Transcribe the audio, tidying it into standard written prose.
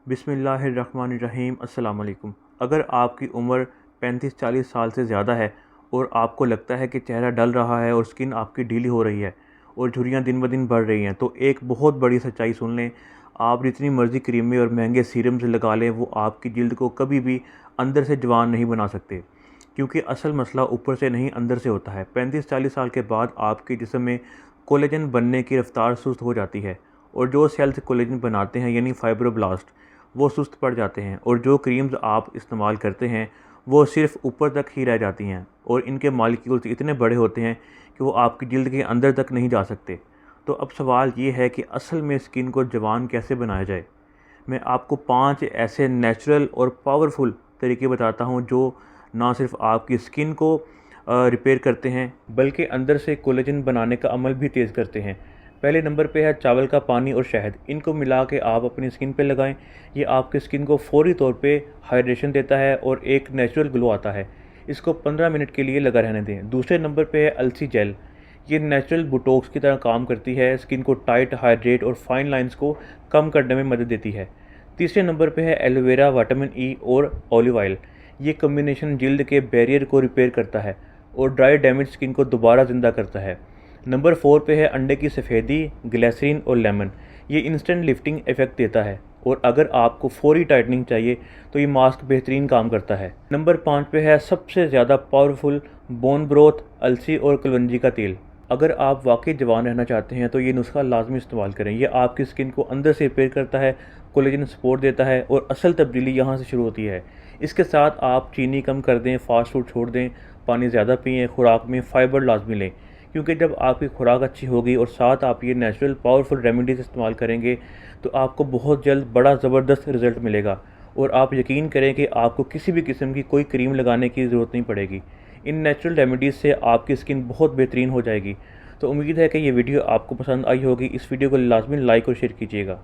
बिस्मिल्लाहिर्रहमानिर्रहीम अस्सलाम वालेकुम। अगर आपकी उम्र 35-40 साल से ज़्यादा है और आपको लगता है कि चेहरा डल रहा है और स्किन आपकी ढीली हो रही है और झुर्रियाँ दिन ब दिन बढ़ रही हैं, तो एक बहुत बड़ी सच्चाई सुन लें। आप जितनी मर्ज़ी क्रीमें और महंगे सीरम्स लगा लें, वो आपकी जल्द को कभी भी अंदर से जवान नहीं बना सकते, क्योंकि असल मसला ऊपर से नहीं अंदर से होता है। 35-40 साल के बाद आपके जिस्म में कोलेजन बनने की रफ्तार सुस्त हो जाती है और जो सेल्स कोलेजन बनाते हैं यानी फाइब्रोब्लास्ट, वो सुस्त पड़ जाते हैं और जो क्रीम्स आप इस्तेमाल करते हैं वो सिर्फ ऊपर तक ही रह जाती हैं और इनके मॉलिक्यूल्स इतने बड़े होते हैं कि वो आपकी जल्द के अंदर तक नहीं जा सकते। तो अब सवाल ये है कि असल में स्किन को जवान कैसे बनाया जाए। मैं आपको 5 ऐसे नेचुरल और पावरफुल तरीके बताता हूँ जो ना सिर्फ आपकी स्किन को रिपेयर करते हैं, बल्कि अंदर से कोलेजन बनाने का अमल भी तेज़ करते हैं। पहले नंबर पे है चावल का पानी और शहद। इनको मिला के आप अपनी स्किन पे लगाएं। ये आपकी स्किन को फौरी तौर पे हाइड्रेशन देता है और एक नेचुरल ग्लो आता है। इसको 15 मिनट के लिए लगा रहने दें। दूसरे नंबर पे है अलसी जेल। ये नेचुरल बोटॉक्स की तरह काम करती है, स्किन को टाइट, हाइड्रेट और फाइन लाइंस को कम करने में मदद देती है। तीसरे नंबर पे है एलोवेरा, विटामिन ई और ऑलिव ऑयल। ये कम्बिनेशन जल्द के बैरियर को रिपेयर करता है और ड्राई डैमेज स्किन को दोबारा ज़िंदा करता है। नंबर 4 पे है अंडे की सफ़ेदी, ग्लिसरीन और लेमन। ये इंस्टेंट लिफ्टिंग इफ़ेक्ट देता है और अगर आपको फौरी टाइटनिंग चाहिए तो ये मास्क बेहतरीन काम करता है। नंबर 5 पे है सबसे ज़्यादा पावरफुल बोन ब्रोथ, अलसी और कलवंजी का तेल। अगर आप वाकई जवान रहना चाहते हैं तो ये नुस्खा लाजमी इस्तेमाल करें। ये आपकी स्किन को अंदर से रिपेयर करता है, कोलेजन सपोर्ट देता है और असल तब्दीली यहाँ से शुरू होती है। इसके साथ आप चीनी कम कर दें, फास्ट फूड छोड़ दें, पानी ज़्यादा पिएँ, खुराक में फ़ाइबर लाजमी लें, क्योंकि जब आपकी खुराक अच्छी होगी और साथ आप ये नेचुरल पावरफुल रेमेडीज़ इस्तेमाल करेंगे तो आपको बहुत जल्द बड़ा ज़बरदस्त रिज़ल्ट मिलेगा और आप यकीन करें कि आपको किसी भी किस्म की कोई क्रीम लगाने की ज़रूरत नहीं पड़ेगी। इन नेचुरल रेमेडीज़ से आपकी स्किन बहुत बेहतरीन हो जाएगी। तो उम्मीद है कि ये वीडियो आपको पसंद आई होगी। इस वीडियो को लाजमी लाइक और शेयर कीजिएगा।